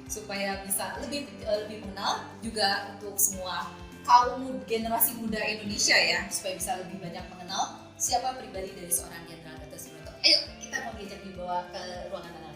supaya bisa lebih mengenal juga untuk semua kaum generasi muda Indonesia ya, supaya bisa lebih banyak mengenal siapa pribadi dari seorang Jenderal Gatot Subroto. Ayo kita mau diajak dibawa ke ruangan mana lagi?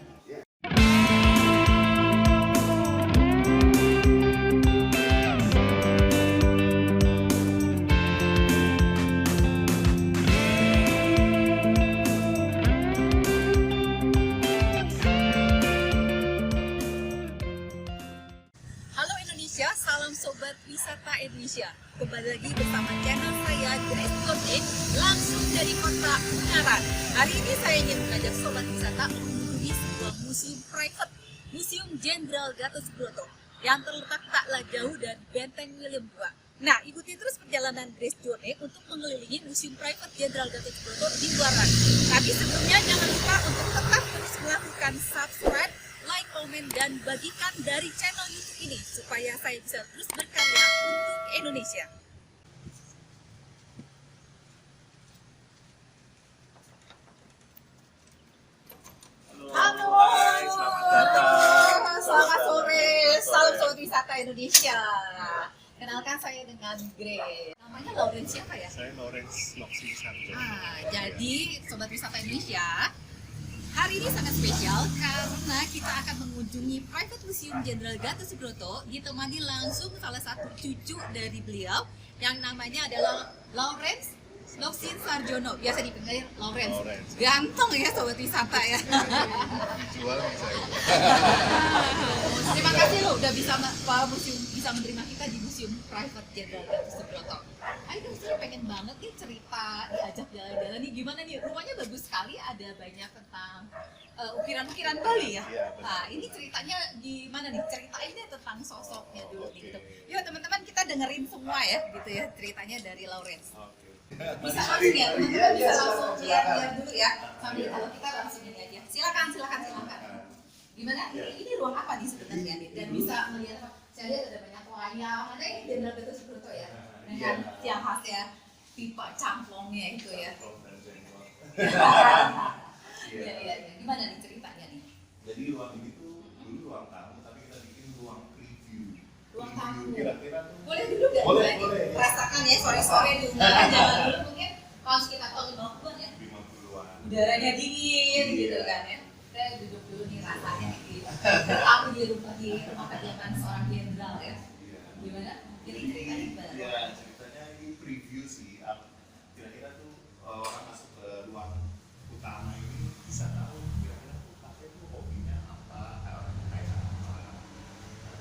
Halo Indonesia, salam sobat wisata Indonesia. Kembali lagi bersama channel saya Grace Tonde, langsung dari kota Ungaran. Hari ini saya ingin mengajak sobat wisata mengunjungi sebuah museum private, Museum Jenderal Gatot Subroto, yang terletak taklah jauh dari Benteng William II. Nah, ikuti terus perjalanan Grace Tonde untuk mengelilingi Museum Private Jenderal Gatot Subroto di Ungaran. Tapi sebelumnya jangan lupa untuk tetap terus melakukan subscribe, like, komen, dan bagikan dari channel YouTube ini supaya saya bisa terus berkarya untuk Indonesia. Halo, hai, selamat datang. selamat sore, salam sobat wisata Indonesia. Kenalkan saya dengan Grace. Namanya Lawrence siapa ya? Saya Lawrence Loksin Sarjo. Jadi sobat wisata Indonesia, hari ini sangat spesial karena kita akan mengunjungi Private Museum Jenderal Gatot Subroto, ditemani langsung salah satu cucu dari beliau yang namanya adalah Lawrence Loksin Sarjono, biasa dipanggil Lawrence. Ganteng ya sobat wisata ya. Jual bisa ya. Terima kasih loh udah bisa museum bisa menerima kita di Museum Private Jenderal Gatot Subroto. Ayo dong, saya pengen banget nih cerita, diajak jalan-jalan nih. Gimana nih, rumahnya bagus sekali, ada banyak tentang ukiran-ukiran Bali ya. Iya, betul. Nah, ini ceritanya gimana nih? Ceritain deh tentang sosoknya dulu gitu. Yuk teman-teman, kita dengerin semua ya gitu ya ceritanya dari Lawrence. Oke. Bisa langsung ya, teman-teman bisa langsung lihat dulu ya. Sambil kalau kita langsung ini aja. Silakan. Gimana? Ini ruang apa nih sebenarnya nih? Dan bisa melihat apa? Saya lihat ada banyak wayang. Ada ini Jenderal Gatot Subroto ya. Dengan yang khas ya, pipa cangklongnya itu ya. Iya. Gimana nih ceritanya nih? Jadi ruang ini tuh dulu ruang tamu, tapi kita bikin ruang preview. Ruang tamu. Kira-kira tuh. Boleh duduk nggak? Boleh. Rasakan ya sore-sore di Ungaran, jangan dulu mungkin kalau sekitar tahun 50-an ya. 50-an. Udaranya dingin gitu kan ya. Saya duduk dulu nih rasanya gitu. Aku di rumah kediaman seorang jenderal ya. Iya. Gimana? Jadi ceritanya gimana? Ya, ceritanya ini preview sih. Kira-kira tuh orang masuk ke ruang utama ini bisa tahu kira-kira tuh kakek tuh hobinya apa, orang kayak apa.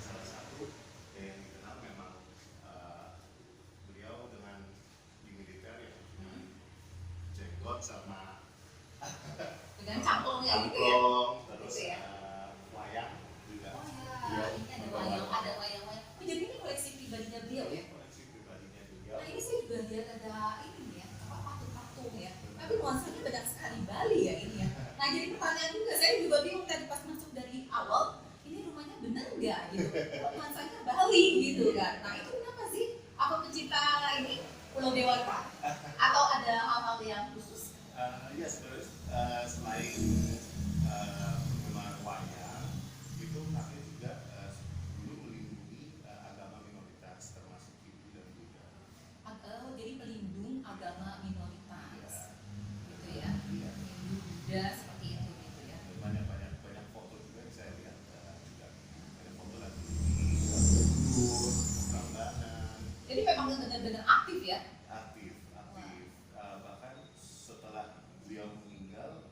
Salah satu yang dikenal memang beliau dengan di militer ya, jenggot sama Dengan cangklongnya gitu ya. angklong, terus Gitu ya. wayang juga. Oh ya, ini ada wayang. Oh, jadi ini koleksi pribadinya beliau ya? Koleksi pribadinya beliau. Nah, ini saya juga lihat ada ini ya, apa patung-patung ya. Tapi nuansanya banyak sekali Bali ya ini ya. Nah, jadi pertanyaan juga, saya juga bingung tadi pas masuk dari awal, ini rumahnya bener nggak gitu? Kok nuansanya Bali gitu kan? Nah, itu kenapa sih? Apa pencinta ini Pulau Dewata? Atau ada hal-hal yang khusus? Ya sebenarnya selain penggemar wayang itu kami juga dulu melindungi agama minoritas termasuk Hindu dan Buddha. Jadi pelindung agama minoritas, gitu ya? Iya. Hindu, Buddha seperti itu gitu ya? Banyak foto juga yang saya lihat juga ada foto lagi di Prambanan. Jadi memang benar-benar aktif ya? Aktif. Bahkan setelah beliau meninggal,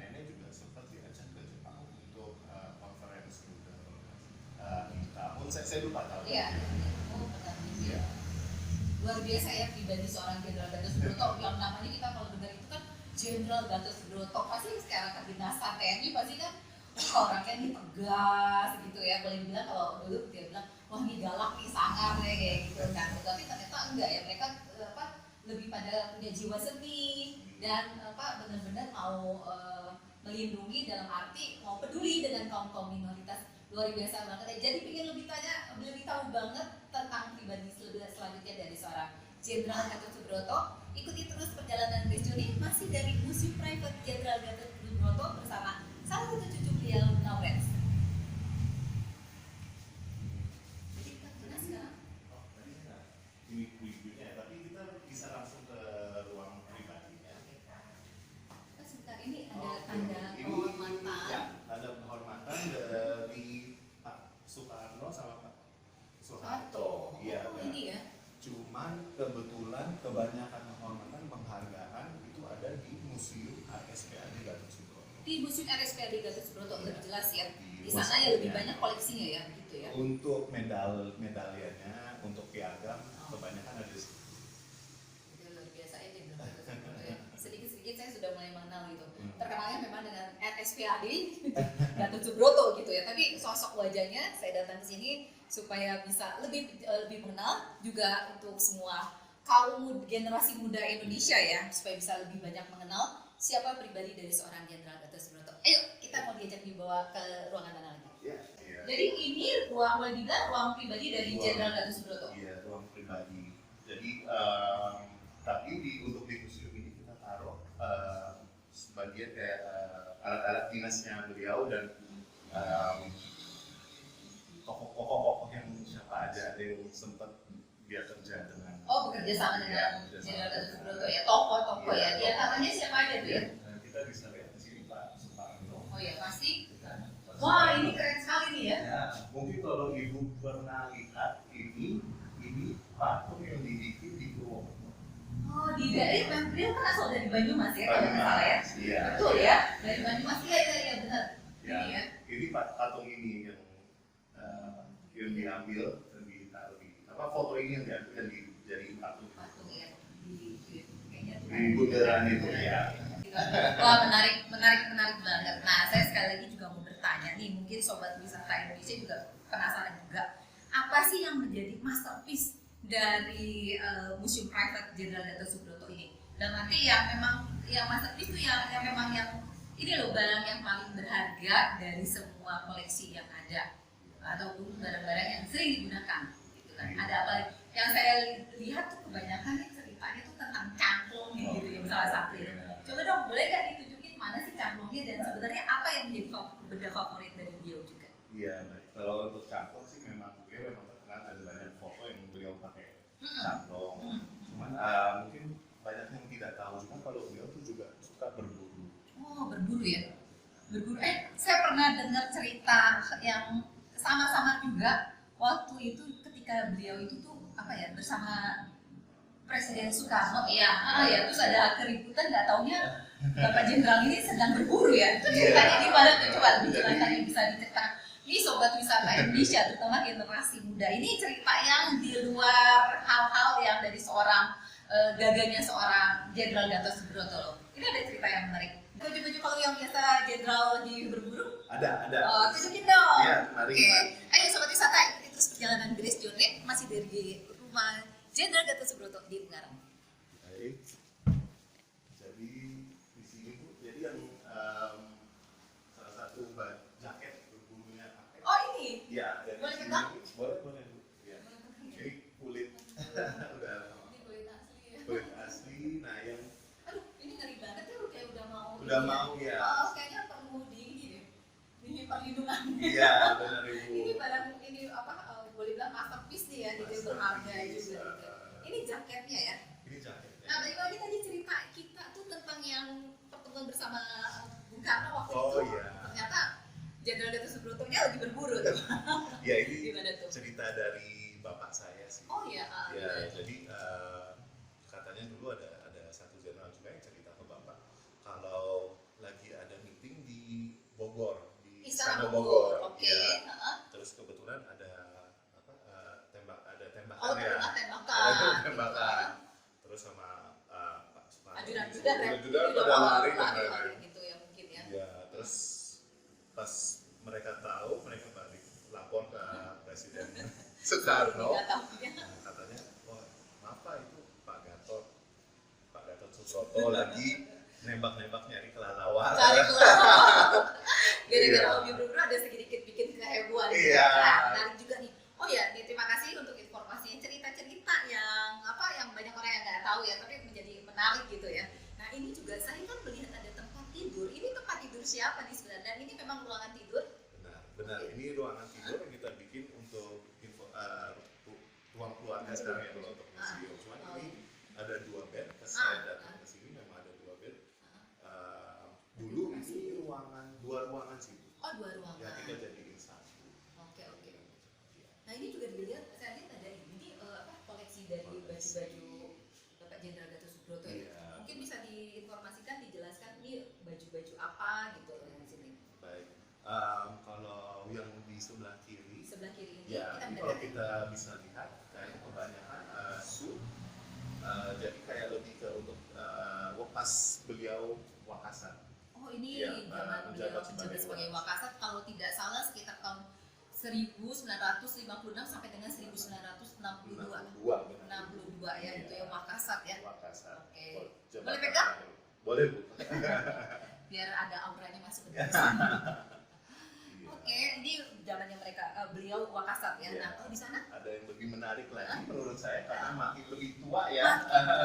nenek juga sempat diajak ke Jepang untuk conference juga. Di tahun saya lupa tahun. Iya. Oh, benar. Iya. Luar biasa ya pribadi seorang Jenderal Gatot Subroto, yang namanya kita kalau dengar itu kan Jenderal Gatot Subroto, pasti sekarang kedinasan TNI pasti kan orangnya ini tegas gitu ya, boleh dibilang kalau dulu dia bilang wah ini galak nih, sangar ya kayak gitu kan. Tapi ternyata enggak ya, mereka lebih pada punya jiwa seni dan benar-benar mau melindungi, dalam arti mau peduli dengan kaum minoritas. Luar biasa banget ya. Jadi ingin lebih tahu banget tentang pribadi selanjutnya dari seorang Jenderal Gatot Subroto. Ikuti terus perjalanan Grace Tonde masih dari Museum Private Jenderal Gatot Subroto bersama salah satu cucu beliau, Lawrence. kebanyakan penghormatan penghargaan itu ada di Museum RSPAD Gatot Subroto. Di Museum RSPAD Gatot Subroto lebih jelas ya. Di sana museumnya. ya lebih banyak koleksinya ya, begitu ya. Untuk medalianya, untuk piagam kebanyakan ada di situ. Itu luar biasa ya Jenderal Gatot Subroto ya. Sedikit-sedikit saya sudah mulai mengenal gitu. Terkenalnya memang dengan RSPAD Gatot Subroto gitu ya. Tapi sosok wajahnya saya datang ke sini supaya bisa lebih mengenal juga untuk semua kaum generasi muda Indonesia ya, supaya bisa lebih banyak mengenal siapa pribadi dari seorang Jenderal Gatot Subroto. Ayo kita mau diajak dibawa ke ruangan mana lagi? Iya. Jadi ini ruang, boleh dibilang ruang pribadi dari Jenderal Gatot Subroto. Iya, ruang pribadi. Jadi tapi untuk di museum ini kita taruh sebagian kayak alat-alat dinasnya beliau dan tokoh-tokoh yang siapa aja ada yang sempat dia kerja dengan. Oh, bekerja sama dengan Jenderal Gatot Subroto ya, tokoh-tokoh ya. Di antaranya siapa aja tuh ya? Kita bisa lihat di sini Pak Suparno. Oh ya pasti. Wah, ini keren sekali nih ya. Ya, mungkin kalau Ibu pernah lihat ini patung yang dibikin di Purwokerto. Oh, di daerah beliau kan asal dari Banyumas ya, kalau nggak salah ya. Iya. Betul ya, dari Banyumas ya benar. Ya, Ini ya. ini patung ini yang diambil dan ditaruh di foto ini yang diambil dan dijadiin patung. Patung ya. Kayaknya tuh. Di bundaran itu ya. Wah, menarik banget. Nah, saya sekali lagi juga mau bertanya nih, mungkin sobat wisata Indonesia juga penasaran juga, apa sih yang menjadi masterpiece dari Museum Private Jenderal Gatot Subroto ini? Dan nanti yang memang yang masterpiece itu yang memang yang ini loh, barang yang paling berharga dari semua koleksi yang ada ataupun barang-barang yang sering digunakan gitu kan. Ada apa yang saya lihat tuh kebanyakan ceritanya tuh tentang cangklong gitu ya, salah satu itu. Coba dong, boleh nggak ditunjukin mana sih cangklongnya dan sebenarnya apa yang menjadi benda favorit dari beliau juga? Iya, baik. Kalau untuk cangklong sih memang beliau memang terkenal, ada banyak foto yang beliau pakai cangklong. Cuman mungkin banyak yang tidak tahu juga kalau beliau tuh juga suka berburu. Oh, berburu ya? Berburu. Saya pernah dengar cerita yang sama-sama juga waktu itu ketika beliau itu tuh apa ya, bersama Presiden Soekarno ya, terus ada keributan, nggak taunya Bapak Jenderal ini sedang berburu ya. Itu ceritanya gimana tuh? Coba lebih jelaskan yang bisa diceritakan. Ini sobat wisata Indonesia, terutama generasi muda. Ini cerita yang di luar hal-hal yang dari seorang gagahnya seorang Jenderal Gatot Subroto loh. Ini ada cerita yang menarik. Baju-baju kalau yang biasa Jenderal di berburu? Ada. Oh, tunjukin dong. Iya, mari. Oke. Ayo sobat wisata, ikuti terus perjalanan Grace Jonlin masih dari rumah Jenderal Gatot Subroto di Ungaran. Baik. Jadi di sini Bu, jadi yang salah satu jaket berburunya pakai. Oh ini? Iya, dari Boleh sini. pegang? Boleh Bu. Ya. Ini kulit udah Ini kulit asli ya. kulit asli. Nah yang Aduh, ini ngeri banget ya, kayak udah mau ya. Oh, kayaknya perlu di ini deh. Ini perlindungan. Iya, benar Ibu. Ini barang ini apa boleh bilang masterpiece nih ya, jadi berharga juga gitu. Ini jaketnya ya. Ini jaketnya. Nah, balik lagi tadi cerita kita tuh tentang yang pertemuan bersama Bung Karno waktu Oh, itu. iya. Ternyata Jenderal Gatot Subroto-nya lagi berburu tuh. Ya ini Gimana tuh? cerita dari bapak saya sih. Oh iya. Ya, jadi katanya dulu ada satu jenderal juga yang cerita ke bapak kalau lagi ada meeting di Bogor, di Istana Istana Bogor. Bogor. Oke. Ya. Terus kebetulan ada tembakan Oh, ya. tembakan. Ada tembakan. Terus sama Pak Suparno. Ajudan pada lari gitu ya mungkin ya. Ya, terus pas mereka tahu, mereka balik lapor ke Presiden Soekarno. Nggak tahu ya. Nah, katanya, wah maaf Pak, itu Pak Gatot Subroto lagi nembak-nembak nyari kelelawar. Cari keluar. Gara-gara Iya. hobi berburu ada sedikit bikin kehebohan. Iya. Nah, menarik juga nih. Oh ya, terima kasih untuk informasinya, cerita-cerita yang yang banyak orang yang nggak tahu ya, tapi menjadi menarik gitu ya. Nah ini juga saya kan melihat ada tempat tidur. Ini tempat tidur siapa nih sebenarnya? Dan ini memang ruangan tidur? Benar. Ini ruangan tidur yang kita bikin untuk ruang keluarga sekarang ya kalau untuk museum. Cuman ini ada 2 bed. Pas saya datang ke sini memang ada 2 bed. Dulu ini dua ruangan sih. Oh, 2 ruangan. Ya kita jadiin 1. Oke. Nah ini juga dilihat, saya lihat ada ini koleksi dari baju-baju Bapak sebelah kiri. Sebelah kiri ini Ya, kita ini kalau mendekat. kita bisa lihat kayak kebanyakan suit. Jadi kayak lebih ke untuk pas beliau Wakasan. Oh ini Iya, zaman beliau menjabat menjabat sebagai sebagai Wakasat, kalau tidak salah sekitar tahun 1956 sampai dengan 1962. 62 ya, itu ya Wakasat ya. Wakasat. Oke. Oh, jabatan Boleh pegang? terakhir. Boleh, Bu. Biar ada auranya masuk ke dalam. Iya. Oke, ini zamannya mereka beliau Wakasat ya. Iya. Nah, kalau di sana Ada yang lebih menarik lagi menurut saya karena makin lebih tua ya.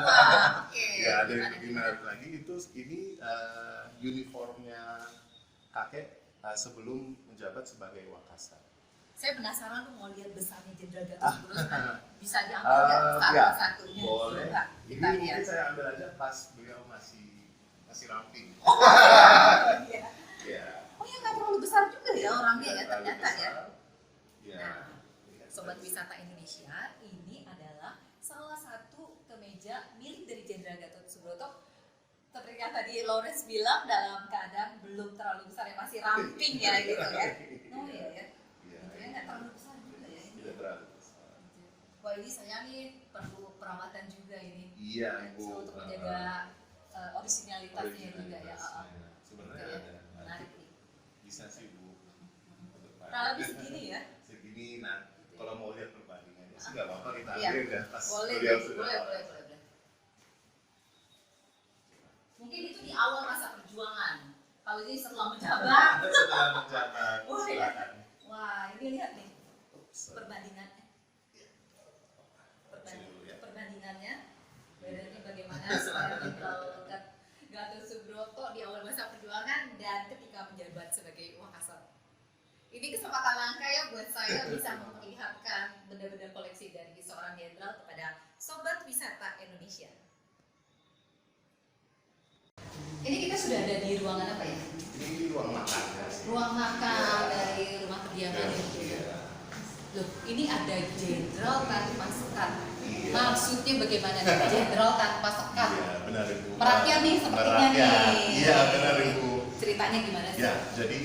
wah, oke. Ya, ada yang Gimana, lebih gimana? menarik lagi itu ini uniformnya kakek sebelum menjabat sebagai Wakasat. Saya penasaran tuh mau lihat besarnya Jenderal Gatot Subroto. Bisa diambil nggak Ya, satu-satunya? boleh. Coba Ini kita mungkin lihat. saya ambil aja pas beliau masih ramping. Iya. Ya. Oh ya, nggak terlalu besar juga ya orangnya ya Terlalu ternyata ya. besar. Ya. Nah, Lihat Sobat saja. Wisata Indonesia, ini adalah salah satu kemeja milik dari Jenderal Gatot Subroto. Seperti yang tadi Lawrence bilang, dalam keadaan belum terlalu besar ya, masih ramping ya gitu ya. Oh iya ya, Iya, gitu ya, nggak terlalu besar juga ya ini. tidak terlalu besar. Wah ini saya nih perlu perawatan juga ini. Iya, Ibu. Untuk menjaga originalitasnya juga ya. Originalitasnya. Sebenarnya Gitu ya. ada. Nanti Menarik nih. bisa sih, Bu. Untuk Kurang lebih segini ya. Segini, nah kalau mau lihat perbandingannya sih nggak apa-apa kita Iya. ambil ya pas Boleh, beliau boleh, sudah. boleh. Mungkin itu di awal masa perjuangan. Kalau ini setelah menjabat. Setelah menjabat, Oh, iya. silakan. Wah, ini lihat nih Oops. perbandingannya. Sini dulu ya. Perbandingannya. Bedanya bagaimana seorang Jenderal Gatot Subroto di awal masa perjuangan dan ketika menjabat sebagai Wakasat. Ini kesempatan langka ya buat saya bisa memperlihatkan benda-benda koleksi dari seorang jenderal kepada Sobat Wisata Indonesia. Ini kita sudah ada di ruangan apa ya? Ini ruang makan ya. Ruang makan dari rumah kediaman itu. Iya. Loh, ini ada jenderal tanpa sekat. Iya. Maksudnya bagaimana nih jenderal tanpa sekat? Iya, benar Ibu. Merakyat nih sepertinya Merakyat. nih. Iya, benar Ibu. Ceritanya gimana sih? Ya, jadi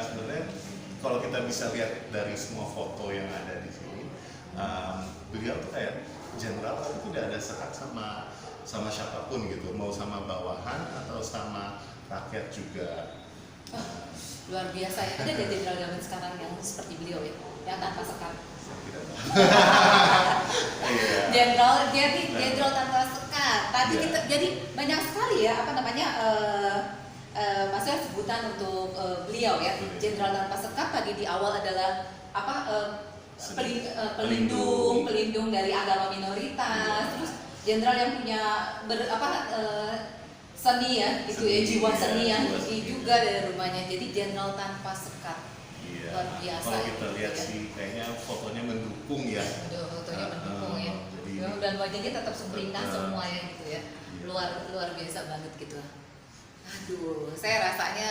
sebenarnya kalau kita bisa lihat dari semua foto yang ada di sini, beliau tuh kayak jenderal tapi tidak ada sekat sama siapapun gitu, mau sama bawahan atau sama rakyat juga. Oh, luar biasa ya. Ada nggak jenderal zaman sekarang yang seperti beliau ya, yang tanpa sekat? Saya tidak tahu. Iya. Jenderal tanpa sekat. Tadi Iya. kita jadi banyak sekali ya apa namanya maksudnya sebutan untuk beliau ya. Betul. Jenderal tanpa sekat tadi di awal adalah apa Pelindung. pelindung dari agama minoritas. Iya. Terus jenderal yang punya seni ya, gitu ya, jiwa seni yang jiwa tinggi seni. juga dari rumahnya. Jadi jenderal tanpa sekat. Iya. Luar biasa Kalau kita gitu lihat ya. sih kayaknya fotonya mendukung ya. Aduh, fotonya mendukung ya. Jadi Dan wajahnya tetap sumringah tetap. semua ya gitu ya. Iya. Luar biasa banget gitu. Aduh, saya rasanya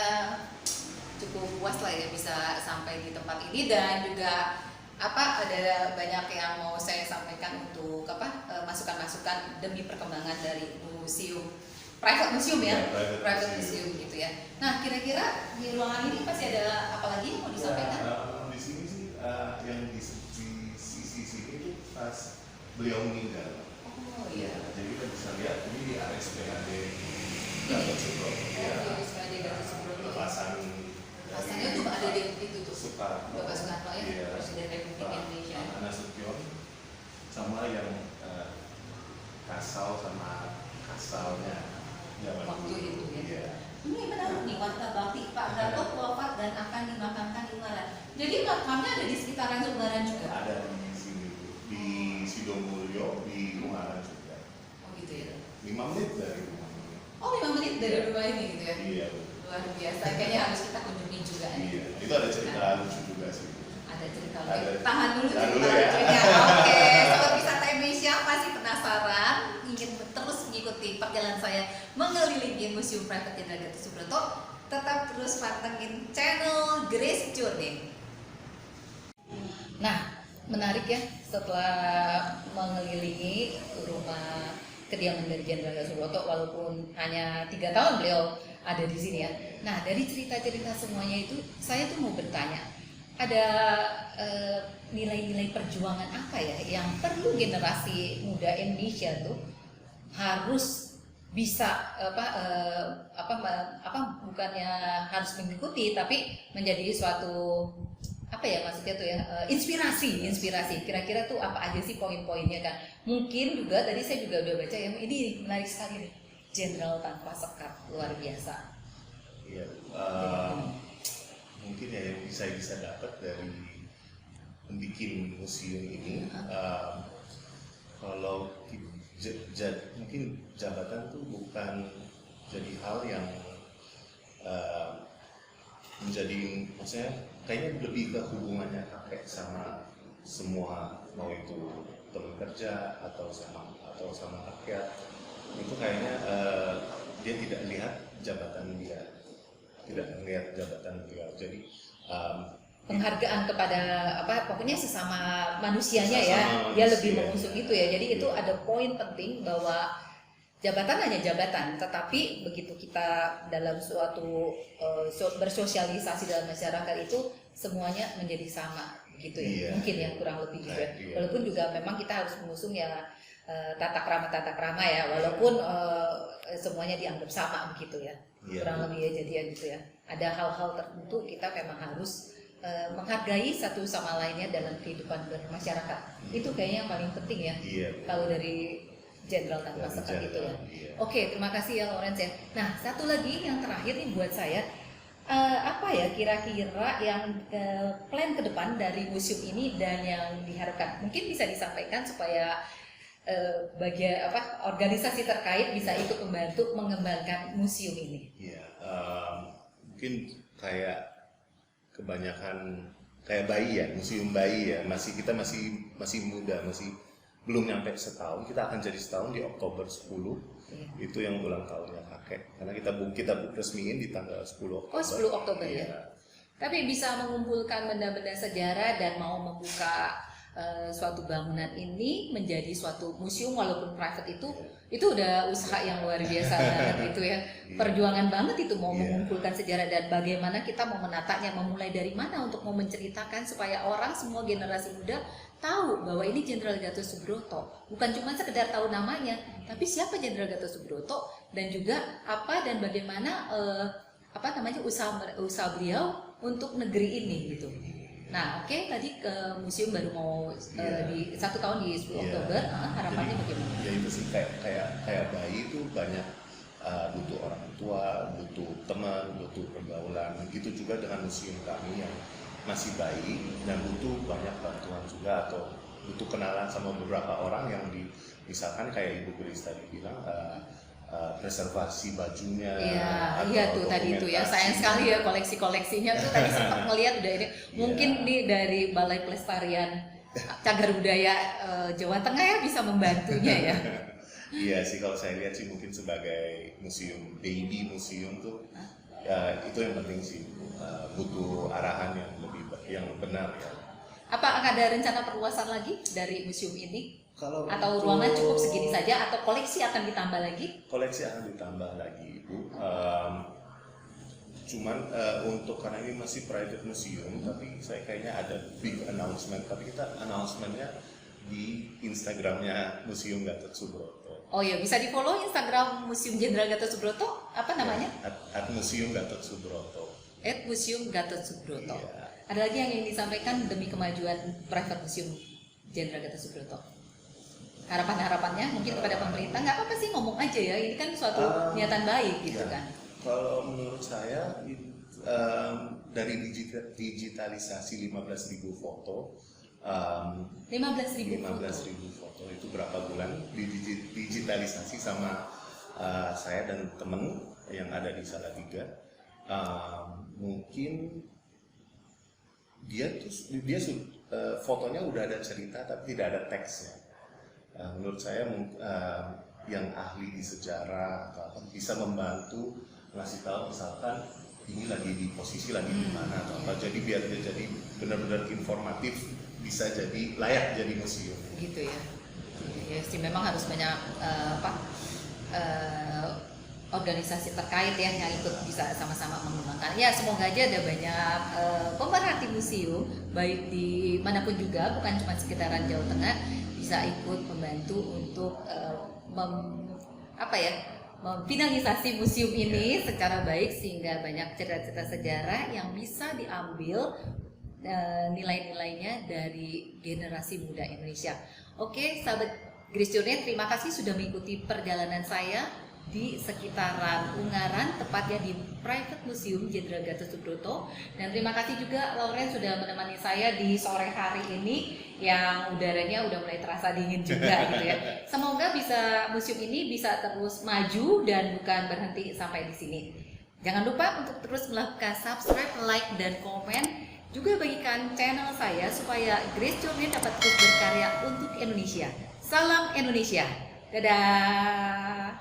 cukup puas lah ya bisa sampai di tempat ini dan juga ada banyak yang mau saya sampaikan untuk masukan-masukan demi perkembangan dari private museum ya, Ya, private museum gitu ya. Nah, kira-kira di ruangan ini pasti ada apa lagi yang mau disampaikan? Ya, di sini sih yang di sisi sini itu pas beliau meninggal. Oh iya. Jadi kita bisa lihat ini di RSPAD Gatot Subroto. Ya. RSPAD Gatot Subroto. Lepasan. Pasalnya tuh ada di itu tuh. Soekarno. Bapak Soekarno ya, Iya. Presiden Republik Pak Indonesia. Nasution sama yang Kasal sama Kasalnya zaman Waktu dulu. itu ya. Iya. Ini benar nih warta bakti Pak Gatot wafat dan akan dimakamkan di Ungaran. Jadi makamnya ada di sekitaran Ungaran juga. Ada di sini Bu. Di Sidomulyo di Ungaran juga. Oh gitu ya. 5 menit dari rumah ini. Oh 5 menit dari rumah ini gitu ya. Iya Bu. Luar biasa. Kayaknya harus kita kunjungi juga nih. Iya. Itu ada cerita lucu juga sih Bu. Ada cerita Ada. lucu. Tahan dulu Tahan cerita dulu ya. lucunya. Oke, Sobat Wisata Indonesia pasti penasaran ingin terus mengikuti perjalanan saya mengelilingi Museum Private Jenderal Gatot Subroto. Tetap terus pantengin channel Grace Journey. Nah, menarik ya setelah mengelilingi rumah kediaman dari Jenderal Gatot Subroto walaupun hanya 3 tahun beliau ada di sini ya. Nah, dari cerita-cerita semuanya itu saya tuh mau bertanya, ada nilai-nilai perjuangan apa ya yang perlu generasi muda Indonesia tuh harus bisa bukannya harus mengikuti tapi menjadi suatu apa ya maksudnya tuh ya inspirasi kira-kira tuh apa aja sih poin-poinnya kan. Mungkin juga tadi saya juga udah baca yang ini menarik sekali nih, Jenderal Tanpa Sekat, luar biasa. Iya, mungkin ya yang bisa dapat dari membuat museum ini, kalau mungkin jabatan tuh bukan jadi hal yang menjadi, maksudnya kayaknya lebih ke hubungannya kakek sama semua, mau itu teman kerja atau sama rakyat, itu kayaknya dia tidak lihat jabatan dia, jadi penghargaan kepada pokoknya sesama manusianya ya, dia lebih mengusung itu ya. Jadi itu ada poin penting bahwa jabatan hanya jabatan, tetapi begitu kita dalam suatu bersosialisasi dalam masyarakat itu semuanya menjadi sama gitu ya. Mungkin yang kurang lebih juga. Walaupun juga memang kita harus mengusung ya tata krama ya, walaupun semuanya dianggap sama begitu ya. Kurang lebih ya jadian gitu ya. Ada hal-hal tertentu kita memang harus menghargai satu sama lainnya dalam kehidupan bermasyarakat. Itu kayaknya yang paling penting ya. Kalau dari Jenderal Tanpa Sekat itu ya. Oke, terima kasih ya Lawrence ya. Nah, satu lagi yang terakhir nih buat saya, apa ya kira-kira yang plan ke depan dari museum ini dan yang diharapkan mungkin bisa disampaikan supaya organisasi terkait bisa ikut membantu mengembangkan museum ini. Mungkin kayak kebanyakan kayak bayi ya, museum bayi ya, kita masih muda, masih belum nyampe setahun. Kita akan jadi setahun di Oktober 10. Itu yang ulang tahunnya kakek, karena kita resmiin di tanggal 10 Oktober. 10 Oktober ya. Tapi bisa mengumpulkan benda-benda sejarah dan mau membuka suatu bangunan ini menjadi suatu museum walaupun private itu udah usaha yang luar biasa banget gitu ya. Perjuangan banget itu mau mengumpulkan sejarah dan bagaimana kita mau menatanya, memulai dari mana untuk mau menceritakan supaya orang semua generasi muda tahu bahwa ini Jenderal Gatot Subroto, bukan cuma sekedar tahu namanya, tapi siapa Jenderal Gatot Subroto dan juga apa dan bagaimana usaha beliau untuk negeri ini gitu. Nah, tadi ke museum baru mau di 1 tahun di 10 Oktober, harapannya bagaimana? Ya itu sih kayak bayi itu banyak butuh orang tua, butuh teman, butuh pergaulan. Gitu juga dengan museum kami yang masih bayi dan butuh banyak bantuan juga atau butuh kenalan sama beberapa orang yang misalkan kayak Ibu Grace tadi bilang preservasi bajunya. Iya tuh tadi itu ya, sayang sekali ya koleksinya tuh tadi sempat ngelihat udah ini. Mungkin nih dari Balai Pelestarian Cagar Budaya Jawa Tengah ya bisa membantunya ya. Iya sih, kalau saya lihat sih mungkin sebagai baby museum tuh itu yang penting sih, butuh arahan yang benar ya. Apa ada rencana perluasan lagi dari museum ini? Atau untuk ruangan cukup segini saja atau koleksi akan ditambah lagi? Koleksi akan ditambah lagi, Ibu. Cuman untuk karena ini masih private museum, tapi saya kayaknya ada big announcement. Tapi kita announcementnya di Instagramnya Museum Gatot Subroto. Oh ya, bisa di follow Instagram Museum Jenderal Gatot Subroto. Apa namanya? @Museum Gatot Subroto. @Museum Gatot Subroto. Iya. Ada lagi yang ingin disampaikan demi kemajuan private museum Jenderal Gatot Subroto? Harapan-harapannya mungkin kepada pemerintah, nggak apa-apa sih ngomong aja ya, ini kan suatu niatan baik gitu kan. Kalau menurut saya dari digitalisasi 15.000 foto, 15.000 foto itu berapa bulan digitalisasi sama saya dan temen yang ada di Salatiga. Mungkin dia fotonya udah ada cerita tapi tidak ada teksnya. Menurut saya yang ahli di sejarah atau bisa membantu ngasih tahu misalkan ini lagi di posisi lagi di mana atau apa, jadi biar dia jadi benar-benar informatif, bisa jadi layak jadi museum gitu ya. Ya sih memang harus banyak organisasi terkait ya yang ikut bisa sama-sama mengembangkan. Ya semoga aja ada banyak pemerhati museum baik di manapun juga, bukan cuma sekitaran Jawa Tengah, bisa ikut membantu untuk memfinalisasi museum ini secara baik sehingga banyak cerita-cerita sejarah yang bisa diambil nilai-nilainya dari generasi muda Indonesia. Oke, sahabat Grace Journey, terima kasih sudah mengikuti perjalanan saya di sekitaran Ungaran, tepatnya di Private Museum Jenderal Gatot Subroto. Dan terima kasih juga Lauren sudah menemani saya di sore hari ini yang udaranya udah mulai terasa dingin juga gitu ya. Semoga museum ini bisa terus maju dan bukan berhenti sampai di sini. Jangan lupa untuk terus melakukan subscribe, like, dan komen. Juga bagikan channel saya supaya Grace Journey dapat terus berkarya untuk Indonesia. Salam Indonesia. Dadah.